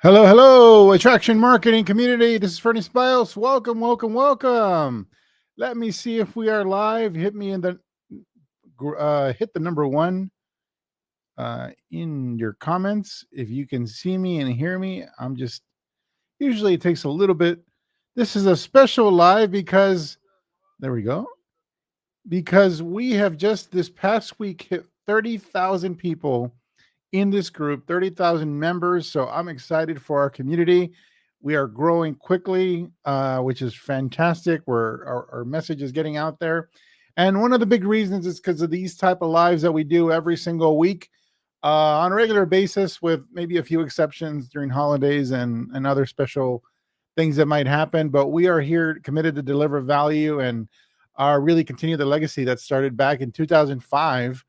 Hello, hello, attraction marketing community. This is Fernie Spiles. Welcome, welcome, welcome. Let me see if we are live. Hit me in the hit the number one in your comments if you can see me and hear me. I'm just usually it takes a little bit. This is a special live because there we go. Because we have just this past week hit 30,000 people in this group, 30,000 members. So I'm excited for our community. We are growing quickly, which is fantastic. Our message is getting out there. And one of the big reasons is because of these type of lives that we do every single week on a regular basis, with maybe a few exceptions during holidays and other special things that might happen. But we are here committed to deliver value and really continue the legacy that started back in 2005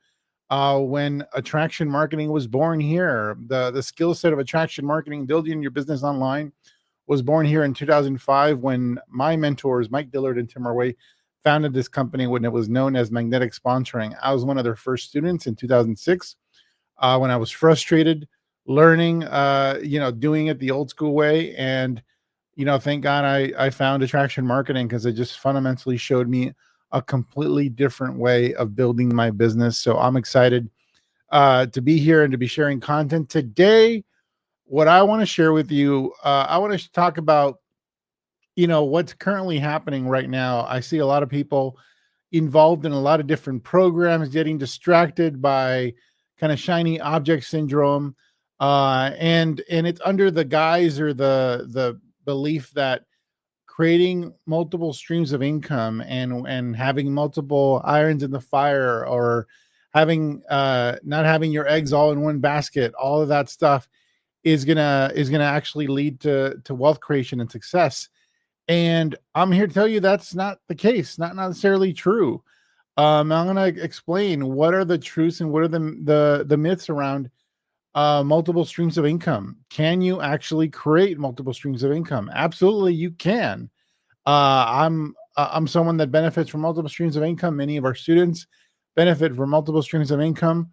when attraction marketing was born here. The skill set of attraction marketing, building your business online, was born here in 2005 when my mentors, Mike Dillard and Tim Arway, founded this company when it was known as Magnetic Sponsoring. I was one of their first students in 2006 when I was frustrated learning, doing it the old school way. And, thank God I found attraction marketing because it just fundamentally showed me a completely different way of building my business. So I'm excited to be here and to be sharing content today. What I want to share with you, I want to talk about, what's currently happening right now. I see a lot of people involved in a lot of different programs getting distracted by kind of shiny object syndrome, and it's under the guise or the belief that creating multiple streams of income and having multiple irons in the fire, or having not having your eggs all in one basket, all of that stuff is gonna actually lead to wealth creation and success. And I'm here to tell you that's not the case, not necessarily true. I'm gonna explain what are the truths and what are the myths around multiple streams of income. Can you actually create multiple streams of income? Absolutely, you can. I'm someone that benefits from multiple streams of income. Many of our students benefit from multiple streams of income,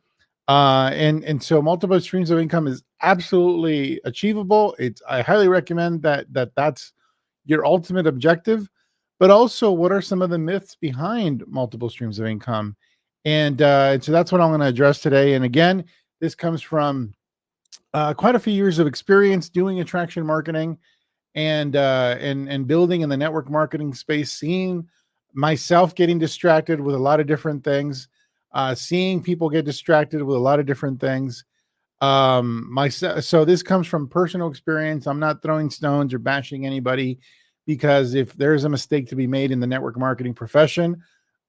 and so multiple streams of income is absolutely achievable. I highly recommend that's your ultimate objective. But also, what are some of the myths behind multiple streams of income? And so that's what I'm going to address today. And again, this comes from quite a few years of experience doing attraction marketing and building in the network marketing space, seeing myself getting distracted with a lot of different things, seeing people get distracted with a lot of different things. So this comes from personal experience. I'm not throwing stones or bashing anybody, because if there's a mistake to be made in the network marketing profession,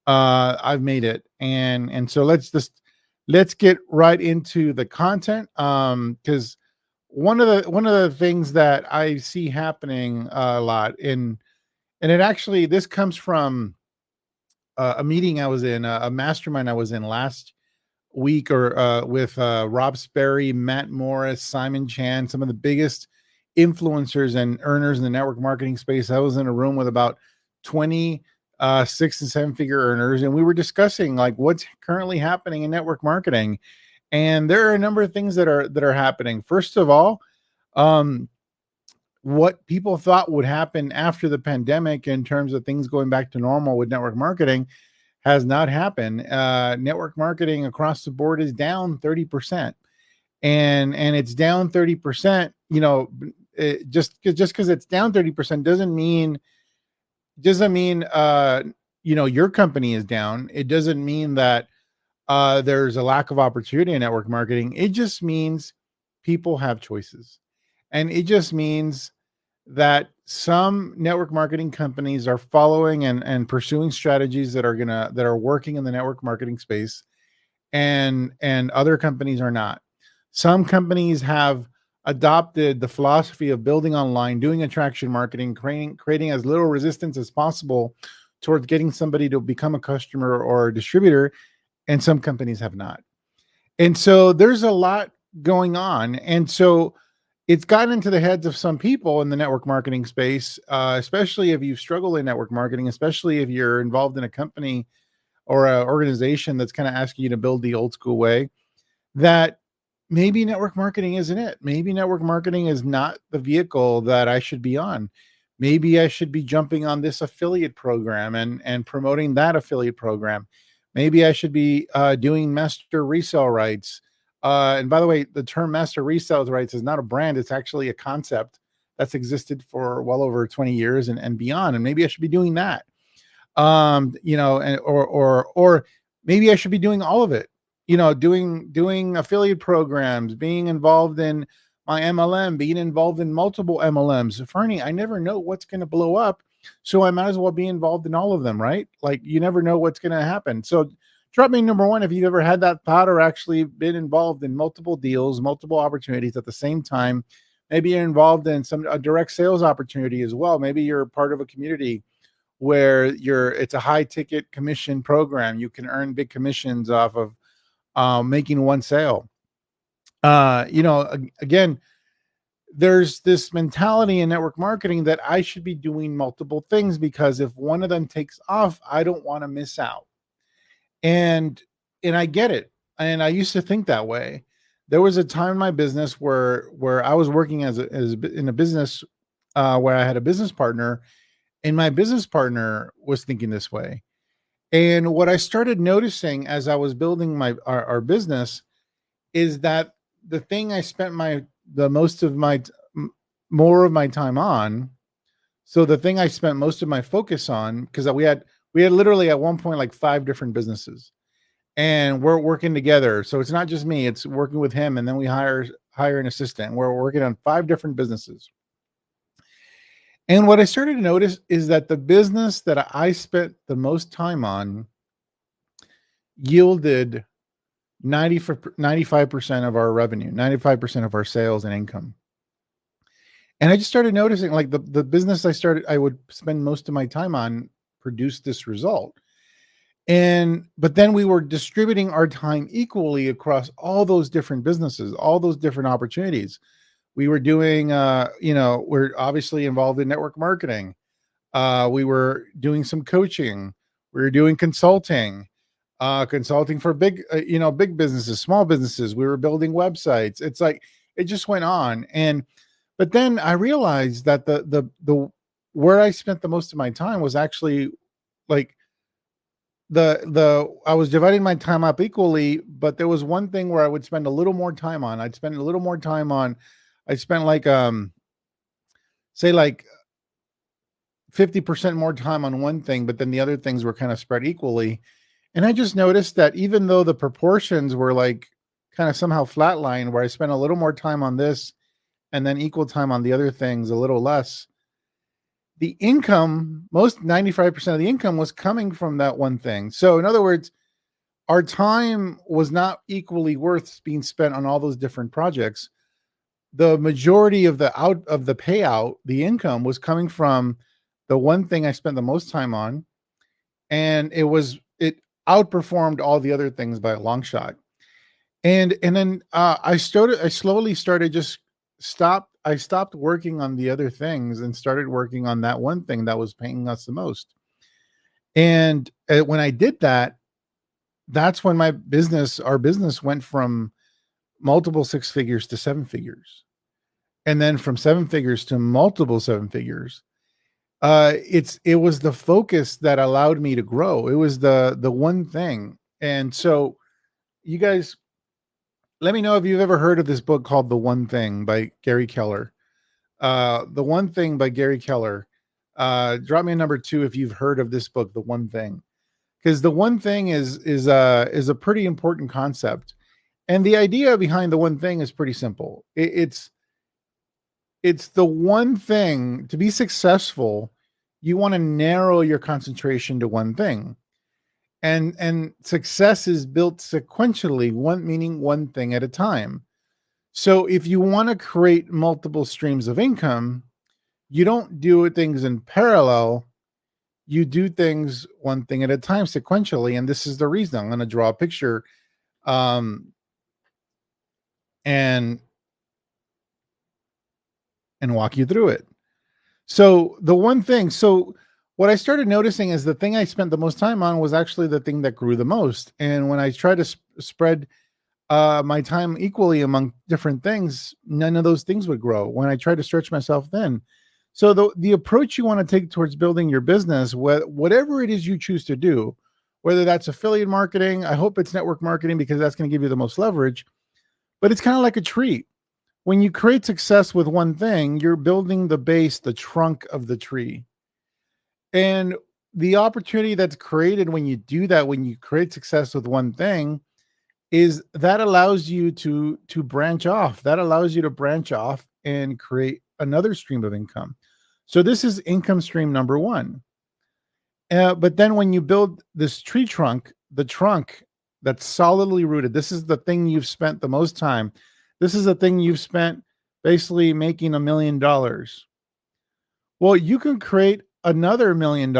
I've made it. And so let's get right into the content. Because one of the things that I see happening a lot and it actually, this comes from a meeting I was in, a mastermind I was in last week, or with Rob Sperry, Matt Morris, Simon Chan, some of the biggest influencers and earners in the network marketing space. I was in a room with about 20 six and seven figure earners, and we were discussing like what's currently happening in network marketing. And there are a number of things that are happening. First of all, um, what people thought would happen after the pandemic in terms of things going back to normal with network marketing has not happened. Network marketing across the board is down 30%, and it's down 30%. Just because it's down 30% doesn't mean your company is down. It doesn't mean that there's a lack of opportunity in network marketing. It just means people have choices. And it just means that some network marketing companies are following and pursuing strategies that are working in the network marketing space, and other companies are not. Some companies have adopted the philosophy of building online, doing attraction marketing, creating as little resistance as possible towards getting somebody to become a customer or a distributor, and some companies have not. And so there's a lot going on. And so it's gotten into the heads of some people in the network marketing space, especially if you struggle in network marketing, especially if you're involved in a company or an organization that's kind of asking you to build the old school way, that maybe network marketing isn't it. Maybe network marketing is not the vehicle that I should be on. Maybe I should be jumping on this affiliate program and promoting that affiliate program. Maybe I should be doing master resale rights. And by the way, the term master resale rights is not a brand. It's actually a concept that's existed for well over 20 years and beyond. And maybe I should be doing that. Or maybe I should be doing all of it, doing affiliate programs, being involved in my MLM, being involved in multiple MLMs. Fernie, I never know what's going to blow up, so I might as well be involved in all of them, right? Like, you never know what's going to happen. So drop me number one if you've ever had that thought or actually been involved in multiple deals, multiple opportunities at the same time. Maybe you're involved in a direct sales opportunity as well. Maybe you're part of a community where it's a high ticket commission program. You can earn big commissions off of making one sale. Again, there's this mentality in network marketing that I should be doing multiple things, because if one of them takes off, I don't want to miss out. And I get it. And I used to think that way. There was a time in my business where I was working in a business where I had a business partner, and my business partner was thinking this way. And what I started noticing as I was building our business is that the thing I spent more of my time on. So the thing I spent most of my focus on, because we had literally at one point like 5 different businesses, and we're working together. So it's not just me; it's working with him, and then we hire an assistant. We're working on 5 different businesses. And what I started to notice is that the business that I spent the most time on yielded 95% of our revenue, 95% of our sales and income. And I just started noticing, like, the business I would spend most of my time on produced this result. But then we were distributing our time equally across all those different businesses, all those different opportunities. We were doing, we're obviously involved in network marketing. We were doing some coaching. We were doing consulting for big businesses, small businesses. We were building websites. It's like, it just went on. But then I realized that the where I spent the most of my time was actually like I was dividing my time up equally, but there was one thing where I would spend a little more time on. I'd spend like say like 50% more time on one thing, but then the other things were kind of spread equally. And I just noticed that even though the proportions were like kind of somehow flatlined, where I spent a little more time on this and then equal time on the other things, a little less, the income, 95% of the income was coming from that one thing. So in other words, our time was not equally worth being spent on all those different projects. The majority of the payout, the income, was coming from the one thing I spent the most time on, and it outperformed all the other things by a long shot. And then I slowly started I stopped working on the other things and started working on that one thing that was paying us the most. And when I did that, that's when our business went from multiple 6 figures to 7 figures. And then from 7 figures to multiple 7 figures. It was the focus that allowed me to grow. It was the one thing. And so you guys, let me know if you've ever heard of this book called The One Thing by Gary Keller. The One Thing by Gary Keller. Drop me a number 2 if you've heard of this book, The One Thing, because the one thing is a pretty important concept. And the idea behind the one thing is pretty simple. It's the one thing. To be successful, you want to narrow your concentration to one thing. And success is built sequentially, meaning one thing at a time. So if you want to create multiple streams of income, you don't do things in parallel. You do things one thing at a time sequentially. And this is the reason. I'm going to draw a picture and walk you through it. So the one thing, what I started noticing is the thing I spent the most time on was actually the thing that grew the most. And when I tried to spread my time equally among different things, none of those things would grow when I tried to stretch myself thin. So the approach you want to take towards building your business, whatever it is you choose to do, whether that's affiliate marketing, I hope it's network marketing because that's going to give you the most leverage, but it's kind of like a tree. When you create success with one thing, you're building the base, the trunk of the tree. And the opportunity that's created when you do that, when you create success with one thing, is that allows you to branch off. That allows you to branch off and create another stream of income. So this is income stream number one. But then when you build this tree trunk, the trunk that's solidly rooted, this is the thing you've spent the most time. This is the thing you've spent basically making $1 million. Well, you can create another $1 million,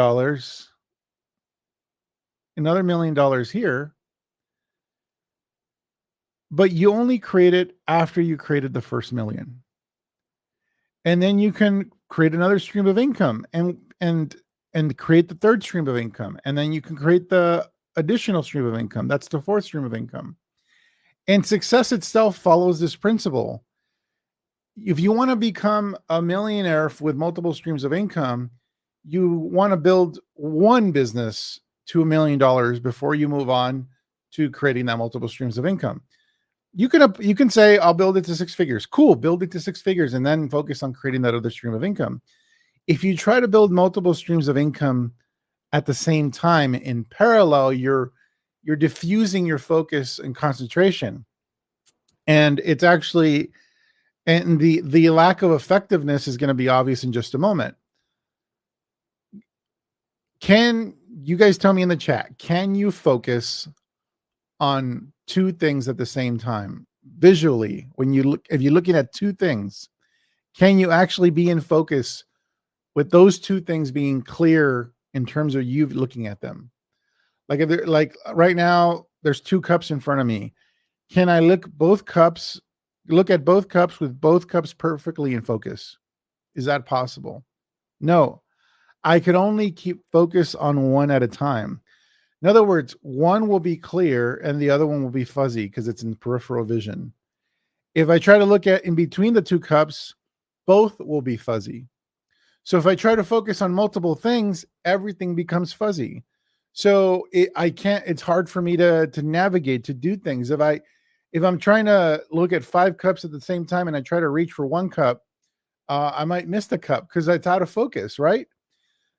another $1 million here, but you only create it after you created the first million. And then you can create another stream of income and create the third stream of income. And then you can create the additional stream of income. That's the fourth stream of income. And success itself follows this principle. If you want to become a millionaire with multiple streams of income, you want to build one business to $1 million before you move on to creating that multiple streams of income. You can say, I'll build it to 6 figures. Cool, build it to 6 figures and then focus on creating that other stream of income. If you try to build multiple streams of income at the same time in parallel, you're diffusing your focus and concentration. And it's actually, and the lack of effectiveness is going to be obvious in just a moment. Can you guys tell me in the chat, can you focus on 2 things at the same time visually? When you look, if you're looking at 2 things, can you actually be in focus with those 2 things being clear in terms of you looking at them? Like if they're like right now, there's 2 cups in front of me. Can I look at both cups with both cups perfectly in focus? Is that possible? No, I could only keep focus on one at a time. In other words, one will be clear and the other one will be fuzzy because it's in peripheral vision. If I try to look at in between the 2 cups, both will be fuzzy. So if I try to focus on multiple things, everything becomes fuzzy. So it's hard for me to navigate, to do things. If I'm trying to look at 5 cups at the same time and I try to reach for 1 cup, I might miss the cup because it's out of focus, right?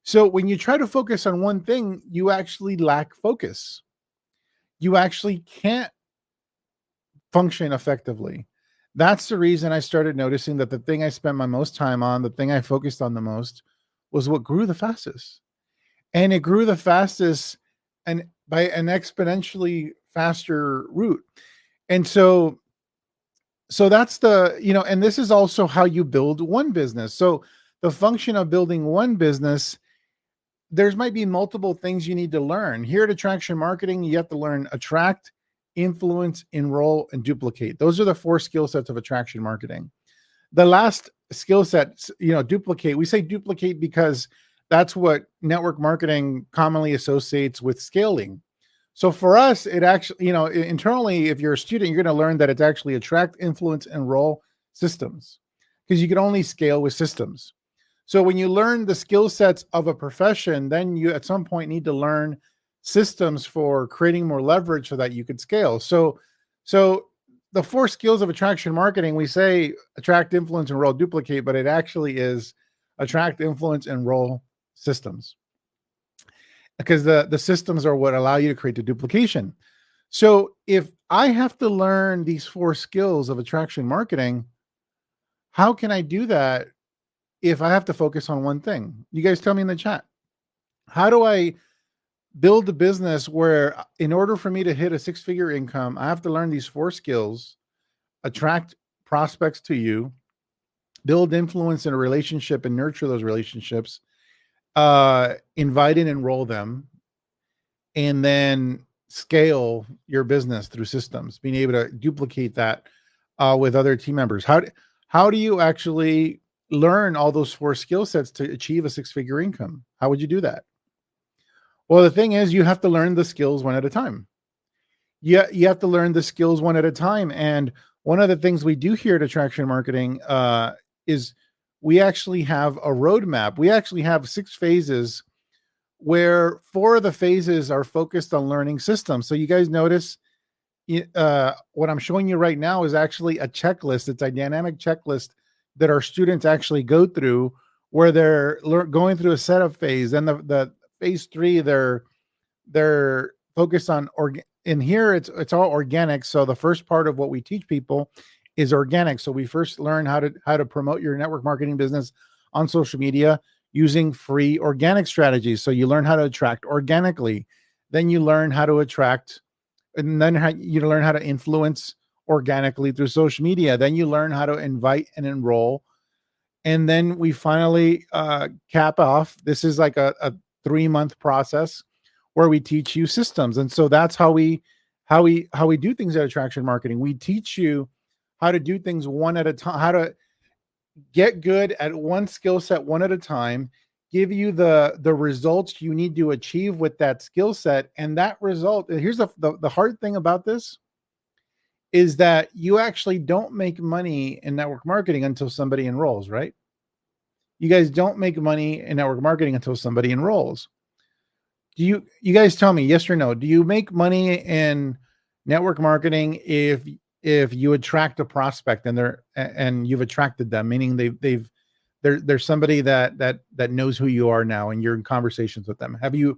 So when you try to focus on one thing, you actually lack focus. You actually can't function effectively. That's the reason I started noticing that the thing I spent my most time on, the thing I focused on the most, was what grew the fastest. And it grew the fastest and by an exponentially faster route. And so that's the, and this is also how you build one business. So the function of building one business, there might be multiple things you need to learn. Here at Attraction Marketing, you have to learn attract, influence, enroll, and duplicate. Those are the 4 skill sets of attraction marketing. The last skill set, duplicate. We say duplicate because that's what network marketing commonly associates with scaling. So for us, it actually, internally, if you're a student, you're going to learn that it's actually attract, influence, enroll systems, because you can only scale with systems. So when you learn the skill sets of a profession, then you at some point need to learn systems for creating more leverage so that you could scale. So the 4 skills of attraction marketing, we say attract, influence, enroll, duplicate, but it actually is attract, influence, enroll systems, because the systems are what allow you to create the duplication. So if I have to learn these 4 skills of attraction marketing, how can I do that if I have to focus on one thing? You guys tell me in the chat. How do I build a business where in order for me to hit a 6-figure income, I have to learn these 4 skills: attract prospects to you, build influence in a relationship and nurture those relationships, invite and enroll them, and then scale your business through systems, being able to duplicate that with other team members. How do you actually learn all those 4 skill sets to achieve a 6-figure income? How would you do that? Well, the thing is, you have to learn the skills one at a time. You have to learn the skills one at a time. And one of the things we do here at Attraction Marketing is we actually have a roadmap. We actually have 6 phases where 4 of the phases are focused on learning systems. So you guys notice what I'm showing you right now is actually a checklist. It's a dynamic checklist that our students actually go through, where they're going through a setup phase. Then the phase 3, they're focused on in here it's all organic. So the first part of what we teach people is organic. So we first learn how to promote your network marketing business on social media using free organic strategies. So you learn how to attract organically. Then you learn how to attract, and then you learn how to influence organically through social media. Then you learn how to invite and enroll. And then we finally cap off. This is like a 3-month process where we teach you systems. And so that's how we do things at Attraction Marketing. We teach you how to do things one at a time, how to get good at one skill set one at a time, give you the results you need to achieve with that skill set. And that result, here's the hard thing about this, is that you actually don't make money in network marketing until somebody enrolls, right? You guys don't make money in network marketing until somebody enrolls. Do you guys tell me yes or no? Do you make money in network marketing if you attract a prospect and you've attracted them, meaning there's somebody that knows who you are now and you're in conversations with them? Do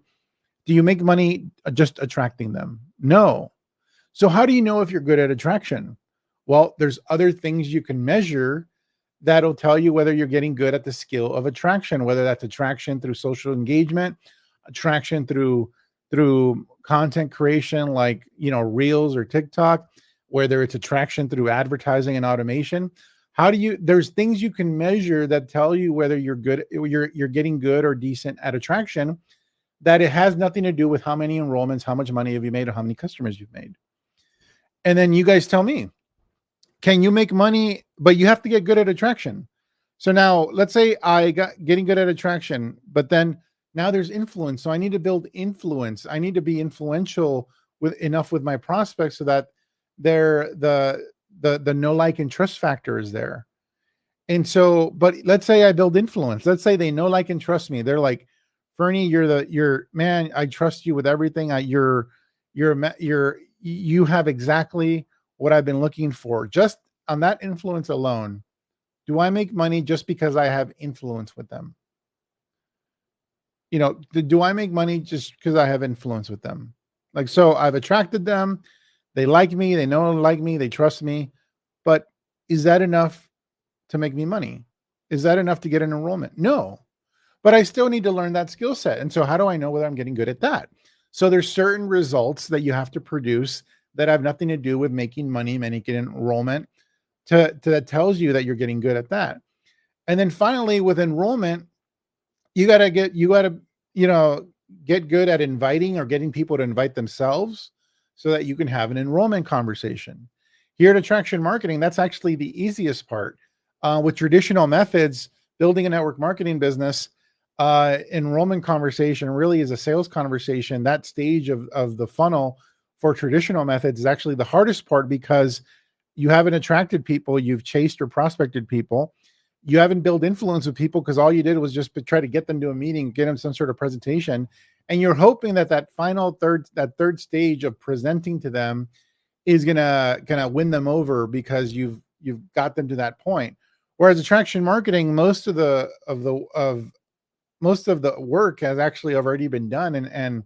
you make money just attracting them? No. So how do you know if you're good at attraction? Well, there's other things you can measure that'll tell you whether you're getting good at the skill of attraction, whether that's attraction through social engagement, attraction through content creation, like, Reels or TikTok, whether it's attraction through advertising and automation. There's things you can measure that tell you whether you're getting good or decent at attraction, that it has nothing to do with how many enrollments, how much money have you made, or how many customers you've made. And then you guys tell me, can you make money, but you have to get good at attraction? So now let's say I got getting good at attraction, but then now there's influence. So I need to build influence. I need to be influential with my prospects so that the know, like, and trust factor is there. And so, but let's say I build influence. Let's say they know, like, and trust me. They're like, Fernie, you're man, I trust you with everything. You have exactly what I've been looking for. Just on that influence alone, do I make money just because I have influence with them? Do I make money just because I have influence with them? Like, so I've attracted them. They like me. They know like me. They trust me. But is that enough to make me money? Is that enough to get an enrollment? No. But I still need to learn that skill set. And so how do I know whether I'm getting good at that? So there's certain results that you have to produce that have nothing to do with making money, making an enrollment, that tells you that you're getting good at that. And then finally, with enrollment, you got to get good at inviting or getting people to invite themselves so that you can have an enrollment conversation. Here at Attraction Marketing, that's actually the easiest part. With traditional methods, building a network marketing business, enrollment conversation really is a sales conversation. That stage of the funnel for traditional methods is actually the hardest part, because you haven't attracted people, you've chased or prospected people. You haven't built influence with people because all you did was just try to get them to a meeting, get them some sort of presentation. And you're hoping that third stage of presenting to them is gonna win them over because you've got them to that point. Whereas attraction marketing, most of the work has actually already been done, and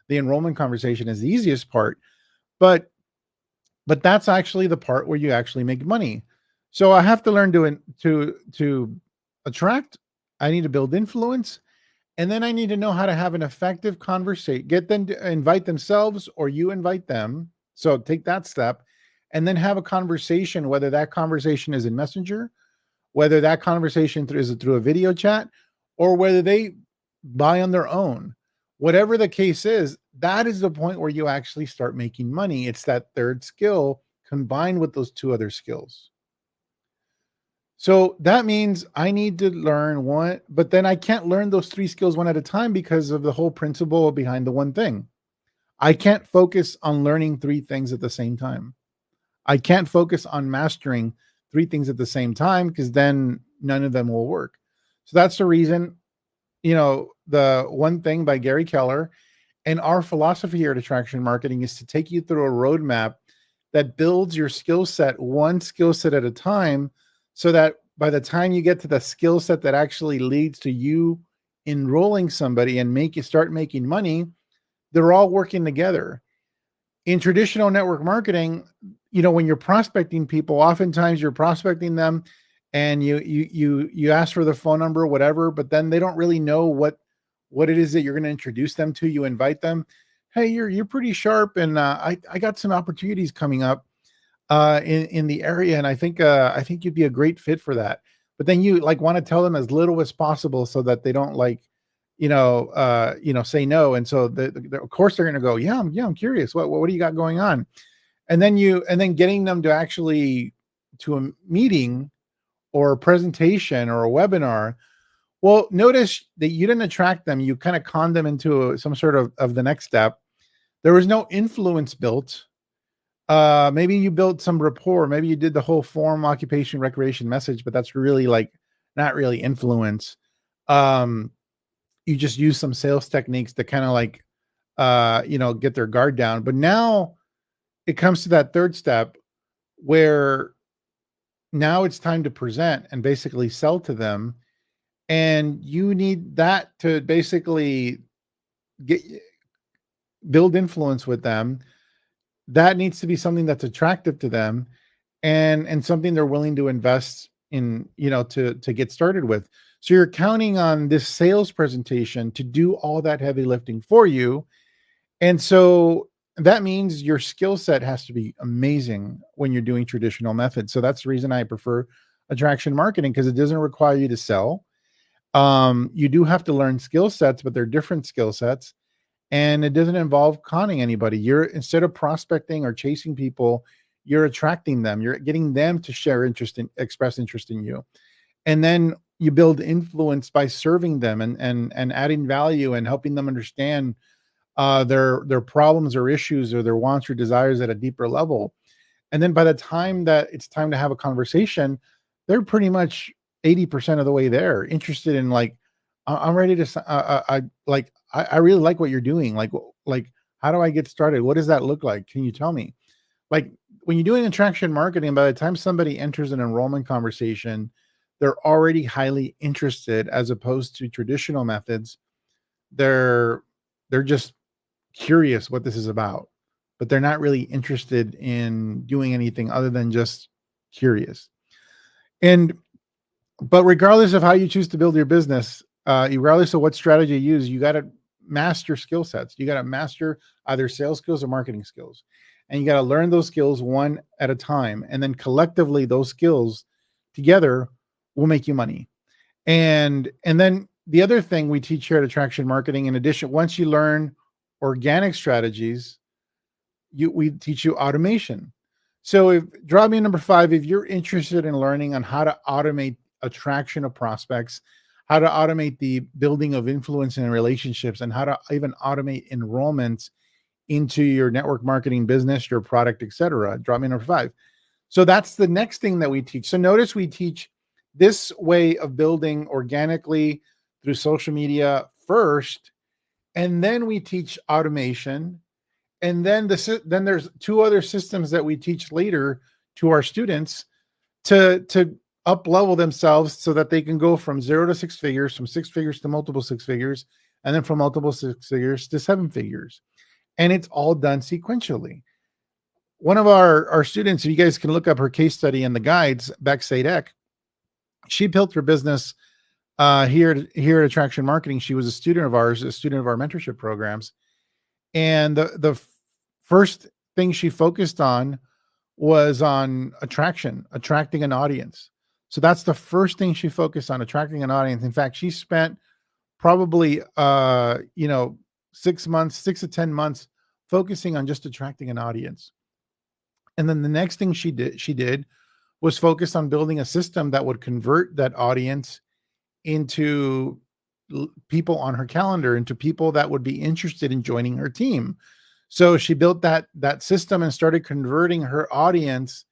the enrollment conversation is the easiest part. But that's actually the part where you actually make money. So I have to learn to attract. I need to build influence, and then I need to know how to have an effective conversation. Get them to invite themselves, or you invite them. So take that step, and then have a conversation. Whether that conversation is in Messenger, whether that conversation is through a video chat, or whether they buy on their own. Whatever the case is, that is the point where you actually start making money. It's that third skill combined with those 2 other skills. So that means I need to learn one, but then I can't learn those 3 skills one at a time because of the whole principle behind the one thing. I can't focus on learning three things at the same time. I can't focus on mastering three things at the same time because then none of them will work. So that's the reason, the One Thing by Gary Keller and our philosophy here at Attraction Marketing is to take you through a roadmap that builds your skill set, one skill set at a time, so that by the time you get to the skill set that actually leads to you enrolling somebody and start making money, they're all working together. In traditional network marketing, when you're prospecting people, oftentimes you're prospecting them and you ask for the phone number, whatever, but then they don't really know what it is that you're going to introduce them to. You invite them, hey, you're pretty sharp, and I got some opportunities coming up in the area, and I think you'd be a great fit for that. But then you want to tell them as little as possible so that they don't say no. And so of course they're going to go, yeah, I'm curious. What do you got going on? And then getting them to actually to a meeting or a presentation or a webinar. Well, notice that you didn't attract them. You kind of conned them into some sort of the next step. There was no influence built. Maybe you built some rapport. Maybe you did the whole form, occupation, recreation message, but that's really not really influence. You just use some sales techniques to kind of get their guard down. But now it comes to that third step where now it's time to present and basically sell to them. And you need that to basically build influence with them. That needs to be something that's attractive to them and something they're willing to invest in, to get started with. So you're counting on this sales presentation to do all that heavy lifting for you. And so that means your skill set has to be amazing when you're doing traditional methods. So that's the reason I prefer attraction marketing, because it doesn't require you to sell. You do have to learn skill sets, but they're different skill sets, and it doesn't involve conning anybody. Instead of prospecting or chasing people, you're attracting them. You're getting them to express interest in you. And then you build influence by serving them and adding value and helping them understand their problems or issues or their wants or desires at a deeper level. And then by the time that it's time to have a conversation, they're pretty much 80% of the way there, interested in I'm ready to, I really like what you're doing. Like, how do I get started? What does that look like? Can you tell me? Like when you're doing attraction marketing, by the time somebody enters an enrollment conversation, they're already highly interested, as opposed to traditional methods. They're just curious what this is about, but they're not really interested in doing anything other than just curious. But regardless of how you choose to build your business, regardless of what strategy you use, you got to master skill sets. You got to master either sales skills or marketing skills. And you got to learn those skills one at a time. And then collectively, those skills together will make you money. And then the other thing we teach here at Attraction Marketing, in addition, once you learn organic strategies, we teach you automation. So draw me number 5, if you're interested in learning on how to automate attraction of prospects, how to automate the building of influence and relationships, and how to even automate enrollments into your network marketing business, your product, etc. Drop me number 5. So that's the next thing that we teach. So notice we teach this way of building organically through social media first, and then we teach automation. And then there's 2 other systems that we teach later to our students to up level themselves so that they can go from 0 to 6 figures, from 6 figures to multiple 6 figures, and then from multiple 6 figures to 7 figures. And it's all done sequentially. One of our students, you guys can look up her case study in the guides, Beck Sadek. She built her business here at Attraction Marketing. She was a student of ours, a student of our mentorship programs. And the first thing she focused on was on attracting an audience. So that's the first thing she focused on, attracting an audience. In fact, she spent probably 6 to 10 months focusing on just attracting an audience. And then the next thing she did was focus on building a system that would convert that audience into people on her calendar, into people that would be interested in joining her team. So she built that system and started converting her audience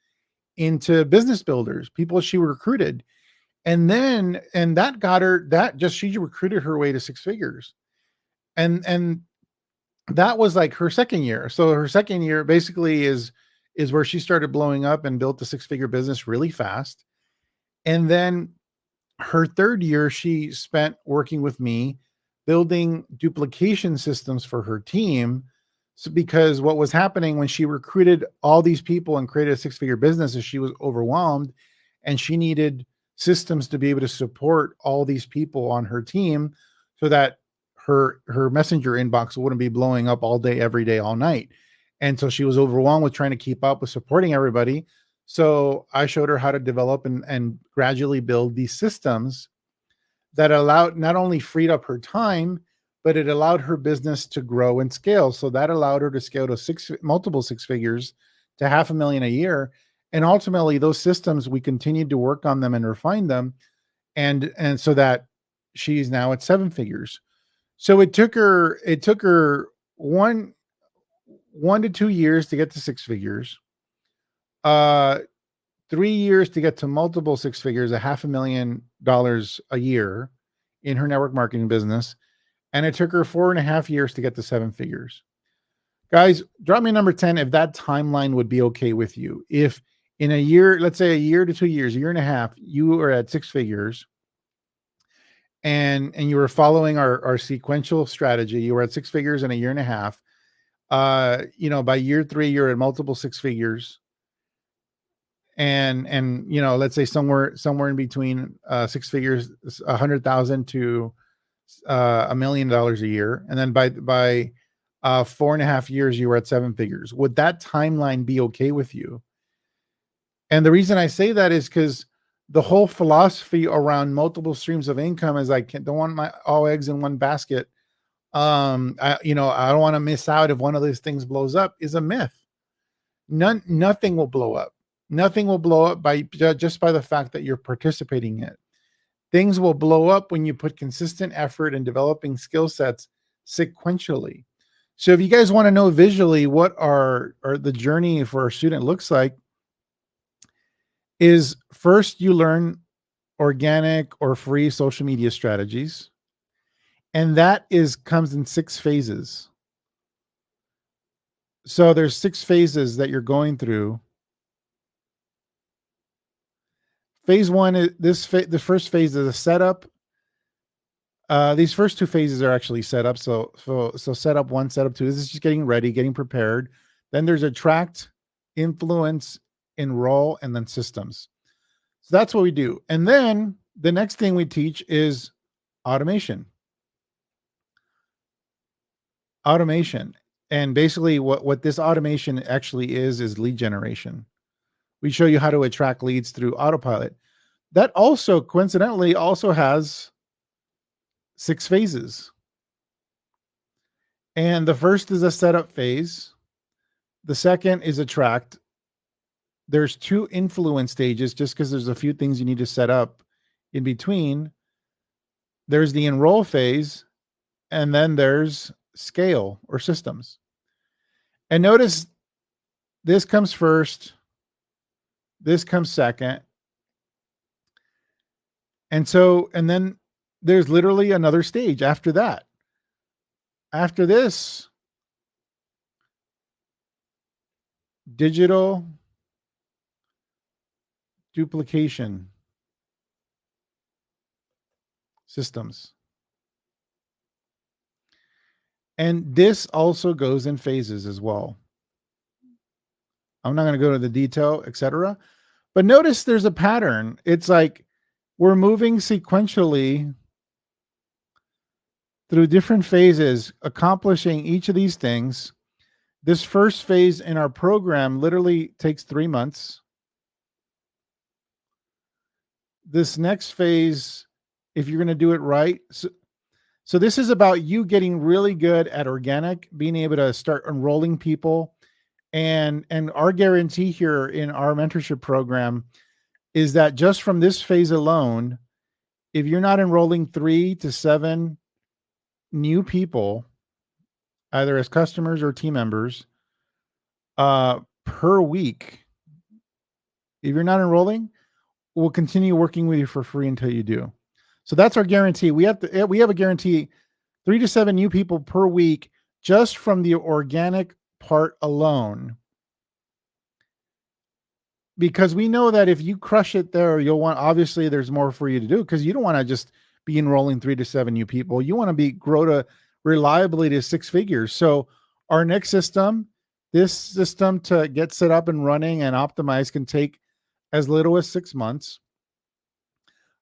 into business builders, people she recruited. And that got her, that just, she recruited her way to six figures. And that was like her second year. So her second year basically is where she started blowing up and built a six-figure business really fast. And then her third year, she spent working with me, building duplication systems for her team. So because what was happening when she recruited all these people and created a six-figure business is she was overwhelmed, and she needed systems to be able to support all these people on her team so that her messenger inbox wouldn't be blowing up all day, every day, all night. And so she was overwhelmed with trying to keep up with supporting everybody. So I showed her how to develop and gradually build these systems that allowed, not only freed up her time, but it allowed her business to grow and scale. So that allowed her to scale to multiple six figures, to $500,000 a year. And ultimately those systems, we continued to work on them and refine them. And so that she's now at seven figures. So it took her one to 2 years to get to six figures. 3 years to get to multiple six figures, $500,000 a year in her network marketing business. And it took her 4.5 years to get to seven figures. Guys, drop me a number 10 if that timeline would be okay with you. If in a year, let's say a year to 2 years, a year and a half, you are at six figures and you were following our sequential strategy, you were at six figures in a year and a half. By year 3, you're at multiple six figures. And let's say somewhere in between six figures, 100,000 to $1 million a year. And then by 4.5 years, you were at seven figures. Would that timeline be okay with you? And the reason I say that is because the whole philosophy around multiple streams of income is I don't want my all eggs in one basket. I don't want to miss out if one of these things blows up is a myth. Nothing will blow up. Nothing will blow up just by the fact that you're participating in it. Things will blow up when you put consistent effort in developing skill sets sequentially. So if you guys want to know visually what our the journey for a student looks like, is first you learn organic or free social media strategies. And that comes in 6 phases. So there's 6 phases that you're going through. Phase 1 is the first phase is a setup. These first 2 phases are actually setup. So setup 1, setup 2, this is just getting ready, getting prepared. Then there's attract, influence, enroll, and then systems. So that's what we do. And then the next thing we teach is automation. And basically what this automation actually is lead generation. We show you how to attract leads through autopilot. That also coincidentally also has 6 phases. And the first is a setup phase. The second is attract. There's 2 influence stages just because there's a few things you need to set up in between. There's the enroll phase, and then there's scale or systems. And notice this comes first, this comes second. And then there's literally another stage after that. After this, digital duplication systems. And this also goes in phases as well. I'm not going to go to the detail, etc. But notice there's a pattern. It's like we're moving sequentially through different phases, accomplishing each of these things. This first phase in our program literally takes 3 months. This next phase, if you're going to do it right, so this is about you getting really good at organic, being able to start enrolling people. And our guarantee here in our mentorship program is that just from this phase alone, if you're not enrolling 3 to 7 new people either as customers or team members, per week. If you're not enrolling, we'll continue working with you for free until you do. So that's our guarantee. We have a guarantee 3 to 7 new people per week just from the organic part alone. Because we know that if you crush it there, obviously there's more for you to do, because you don't want to just be enrolling 3 to 7 new people. You want to grow to reliably to 6 figures. So our next system, this system to get set up and running and optimized, can take as little as 6 months.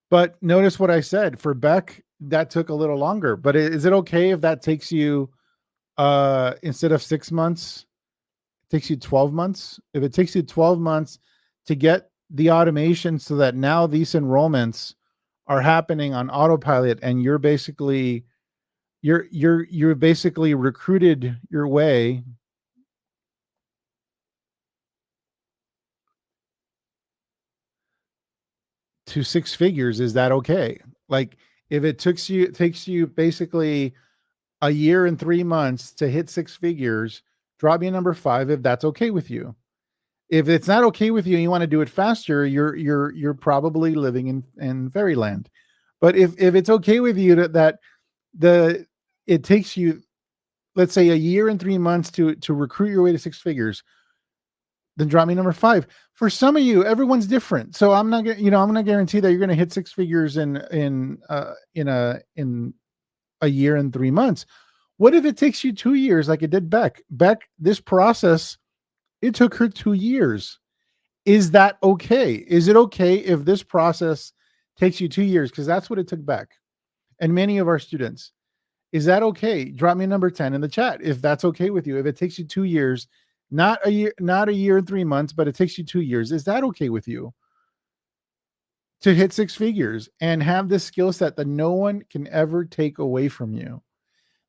But notice what I said for Beck, that took a little longer. But is it okay if that takes you, instead of 6 months, it takes you 12 months? If it takes you 12 months to get the automation so that now these enrollments are happening on autopilot, and you're basically recruited your way to 6 figures, is that okay? Like, if it takes you basically a year and 3 months to hit 6 figures, drop me a number 5 if that's okay with you. If it's not okay with you and you want to do it faster, you're probably living in fairyland. But if it's okay with you that it takes you, let's say, a year and 3 months to recruit your way to 6 figures, then drop me number 5. For some of you, everyone's different. So I'm not going to guarantee that you're going to hit 6 figures in a year and 3 months. What if it takes you 2 years, like it did Beck? Beck, this process, it took her 2 years. Is that okay? Is it okay if this process takes you 2 years? Because that's what it took Beck and many of our students. Is that okay? Drop me a number 10 in the chat if that's okay with you. If it takes you 2 years, not a year and 3 months, but it takes you 2 years, is that okay with you to hit 6 figures and have this skill set that no one can ever take away from you?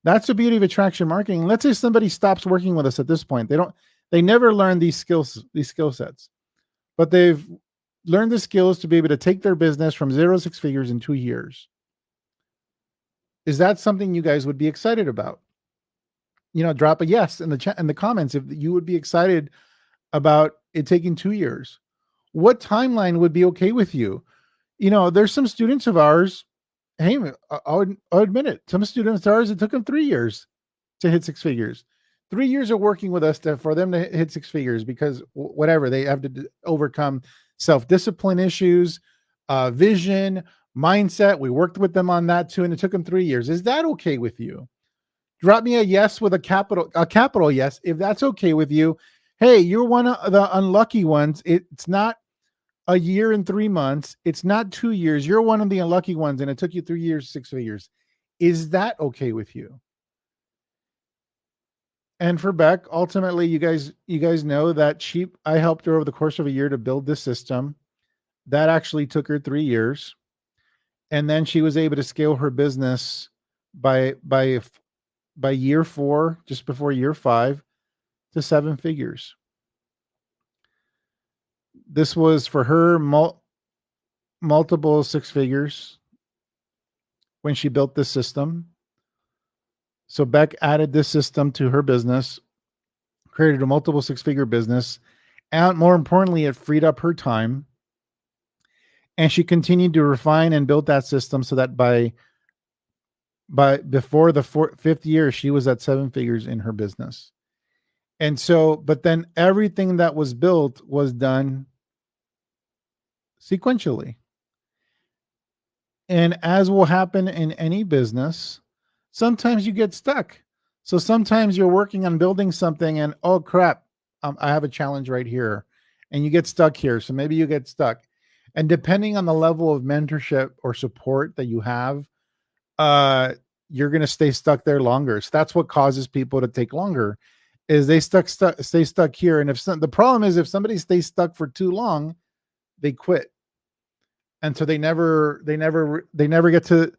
That's the beauty of attraction marketing. Let's say somebody stops working with us at this point. They never learned these skill sets, but they've learned the skills to be able to take their business from 0 to 6 figures in 2 years. Is that something you guys would be excited about? Drop a yes in the chat, in the comments, if you would be excited about it taking 2 years. What timeline would be okay with you? There's some students of ours. Hey, I'll admit it. Some students of ours, it took them 3 years to hit 6 figures. 3 years of working with us for them to hit 6 figures, because whatever, they have to overcome self-discipline issues, vision, mindset. We worked with them on that too, and it took them 3 years. Is that okay with you? Drop me a yes with a capital yes if that's okay with you. Hey, you're one of the unlucky ones. It's not a year and 3 months. It's not 2 years. You're one of the unlucky ones, and it took you 3 years, 6 figures. Is that okay with you? And for Beck, ultimately, you guys know that I helped her over the course of a year to build this system. That actually took her 3 years. And then she was able to scale her business by year 4, just before year 5, to 7 figures. This was for her multiple 6 figures when she built this system. So Beck added this system to her business, created a multiple 6-figure business, and more importantly, it freed up her time. And she continued to refine and build that system so that before the 5th year, she was at 7 figures in her business. And so, but then everything that was built was done sequentially. And as will happen in any business, sometimes you get stuck. So sometimes you're working on building something and, oh crap, I have a challenge right here, and you get stuck here. So maybe you get stuck. And depending on the level of mentorship or support that you have, you're going to stay stuck there longer. So that's what causes people to take longer, is they stay stuck here. And the problem is, if somebody stays stuck for too long, they quit. And so they never get to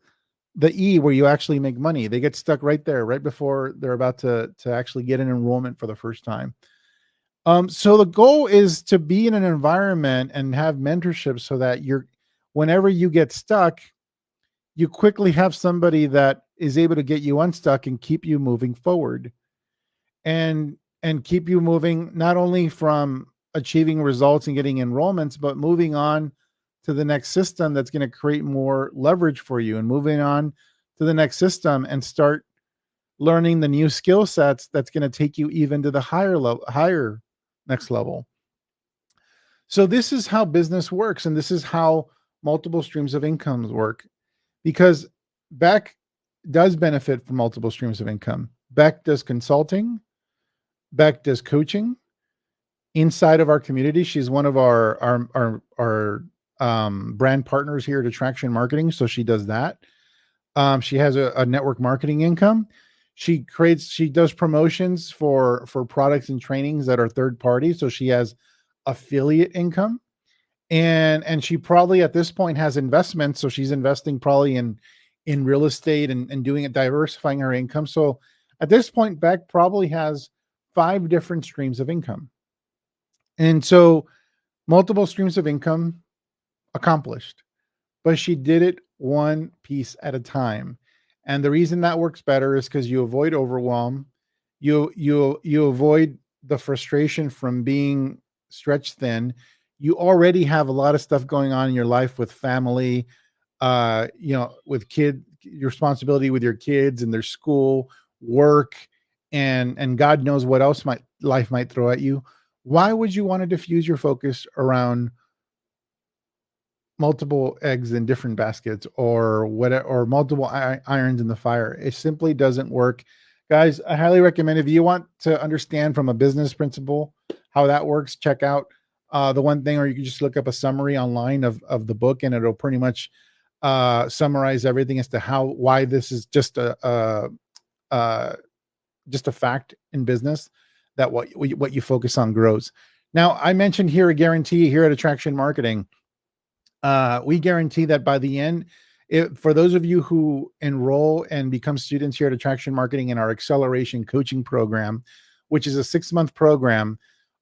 the E where you actually make money. They get stuck right there, right before they're about to actually get an enrollment for the first time. So the goal is to be in an environment and have mentorship so that whenever you get stuck, you quickly have somebody that is able to get you unstuck and keep you moving forward. and keep you moving, not only from achieving results and getting enrollments, but moving on to the next system that's going to create more leverage for you, and moving on to the next system and start learning the new skill sets that's going to take you even to the higher next level. So this is how business works, and this is how multiple streams of incomes work, because Beck does benefit from multiple streams of income. Beck does consulting, Beck does coaching inside of our community. She's one of our brand partners here at Attraction Marketing, so she does that. She has a network marketing income. She does promotions for products and trainings that are third party, so she has affiliate income. And she probably at this point has investments, so she's investing probably in real estate and doing it, diversifying her income. So at this point, Beck probably has 5 different streams of income. And so multiple streams of income accomplished, but she did it one piece at a time. And the reason that works better is because you avoid overwhelm. You avoid the frustration from being stretched thin. You already have a lot of stuff going on in your life with family, with your responsibility with your kids and their school, work, and God knows what else life might throw at you. Why would you want to diffuse your focus around multiple eggs in different baskets, or whatever, or multiple irons in the fire? It simply doesn't work. Guys, I highly recommend, if you want to understand from a business principle how that works, check out the one thing, or you can just look up a summary online of the book, and it'll pretty much summarize everything as to why this is just a fact in business, that what you focus on grows. Now, I mentioned here a guarantee here at Attraction Marketing. We guarantee that by the end, for those of you who enroll and become students here at Attraction Marketing in our acceleration coaching program, which is a 6-month program,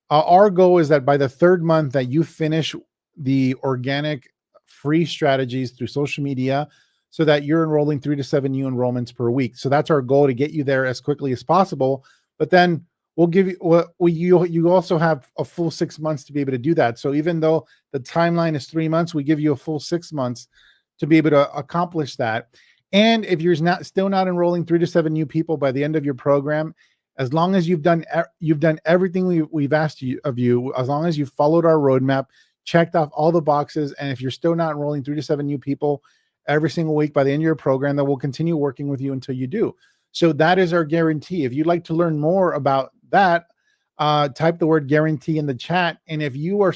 our goal is that by the 3rd month that you finish the organic free strategies through social media, so that you're enrolling 3 to 7 new enrollments per week. So that's our goal, to get you there as quickly as possible. But then we'll give you, you also have a full 6 months to be able to do that. So even though the timeline is 3 months, we give you a full 6 months to be able to accomplish that. And if you're still not enrolling 3 to 7 new people by the end of your program, as long as you've done everything we've asked of you, as long as you've followed our roadmap, checked off all the boxes, and if you're still not enrolling 3 to 7 new people every single week by the end of your program, then we'll continue working with you until you do. So that is our guarantee. If you'd like to learn more about that, type the word guarantee in the chat. And if you are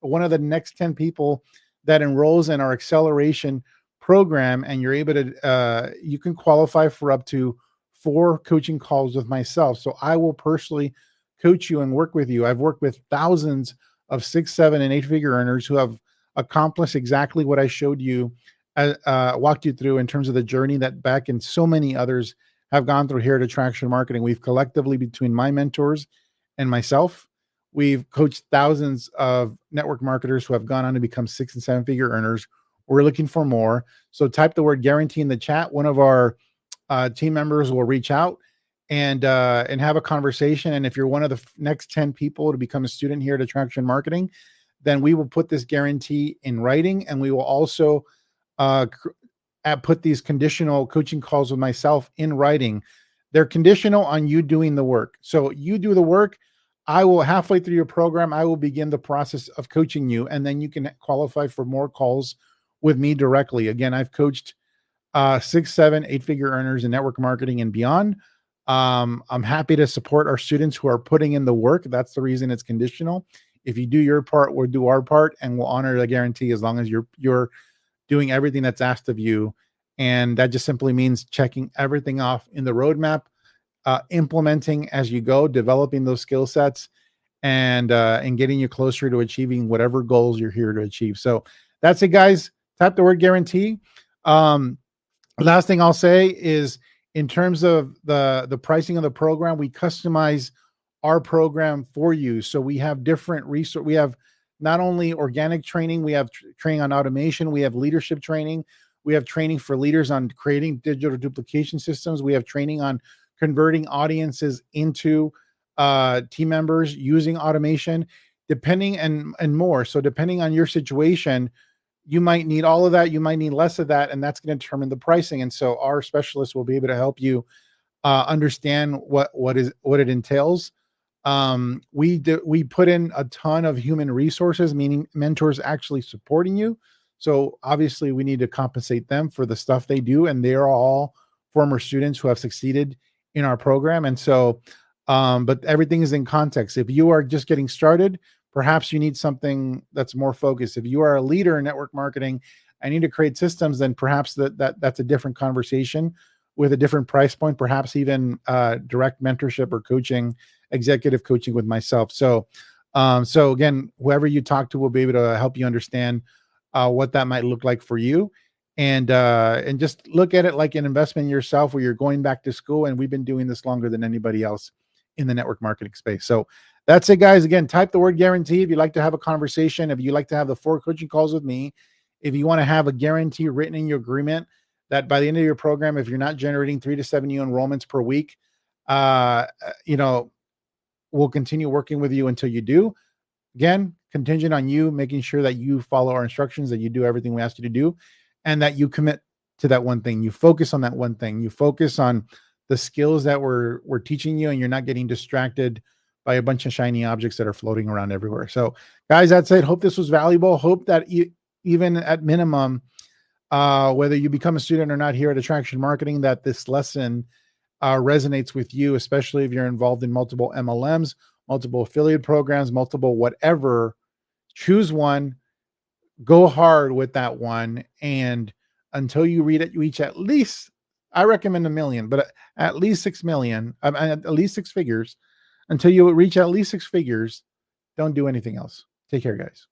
one of the next 10 people that enrolls in our acceleration program, and you're able to, you can qualify for up to 4 coaching calls with myself. So I will personally coach you and work with you. I've worked with thousands of 6, 7, and 8-figure earners who have accomplished exactly what I showed you, walked you through in terms of the journey that Beck and so many others have gone through here at Attraction Marketing. We've collectively, between my mentors and myself, we've coached thousands of network marketers who have gone on to become 6 and 7-figure earners. We're looking for more. So type the word guarantee in the chat. One of our team members will reach out and have a conversation. And if you're one of the next 10 people to become a student here at Attraction Marketing, then we will put this guarantee in writing, and we will also put these conditional coaching calls with myself in writing. They're conditional on you doing the work. So you do the work. I will, halfway through your program, I will begin the process of coaching you, and then you can qualify for more calls with me directly. Again, I've coached 6, 7, 8-figure earners in network marketing and beyond. I'm happy to support our students who are putting in the work. That's the reason it's conditional. If you do your part, we'll do our part, and we'll honor the guarantee as long as you're doing everything that's asked of you. And that just simply means checking everything off in the roadmap, implementing as you go, developing those skill sets, and getting you closer to achieving whatever goals you're here to achieve. So that's it, guys. Type the word guarantee. Last thing I'll say is, in terms of the pricing of the program, we customize our program for you. So we have different resources. We have not only organic training, we have training on automation, we have leadership training, we have training for leaders on creating digital duplication systems, we have training on converting audiences into team members, using automation, depending and more. So depending on your situation, you might need all of that, you might need less of that, and that's going to determine the pricing. And so our specialists will be able to help you understand what it entails. We put in a ton of human resources, meaning mentors actually supporting you. So obviously we need to compensate them for the stuff they do, and they are all former students who have succeeded in our program. And so but everything is in context. If you are just getting started, perhaps you need something that's more focused. If you are a leader in network marketing, I need to create systems, then perhaps that's a different conversation with a different price point, perhaps even direct mentorship or coaching, executive coaching with myself. So so again, whoever you talk to will be able to help you understand what that might look like for you. And just look at it like an investment in yourself, where you're going back to school. And we've been doing this longer than anybody else in the network marketing space. So that's it, guys. Again, type the word guarantee if you'd like to have a conversation, if you'd like to have the 4 coaching calls with me, if you want to have a guarantee written in your agreement that by the end of your program, if you're not generating 3 to 7 new enrollments per week, you know, we'll continue working with you until you do. Again, contingent on you making sure that you follow our instructions, that you do everything we ask you to do, and that you commit to that one thing. You focus on that one thing. You focus on the skills that we're teaching you, and you're not getting distracted by a bunch of shiny objects that are floating around everywhere. So, guys, that's it. Hope this was valuable. Hope that even at minimum, whether you become a student or not here at Attraction Marketing, that this lesson resonates with you, especially if you're involved in multiple MLMs, multiple affiliate programs, multiple whatever. Choose one, go hard with that one, and until you reach at least, I recommend 1 million, but at least 6 million, at least 6 figures. Until you reach at least 6 figures, don't do anything else. Take care, guys.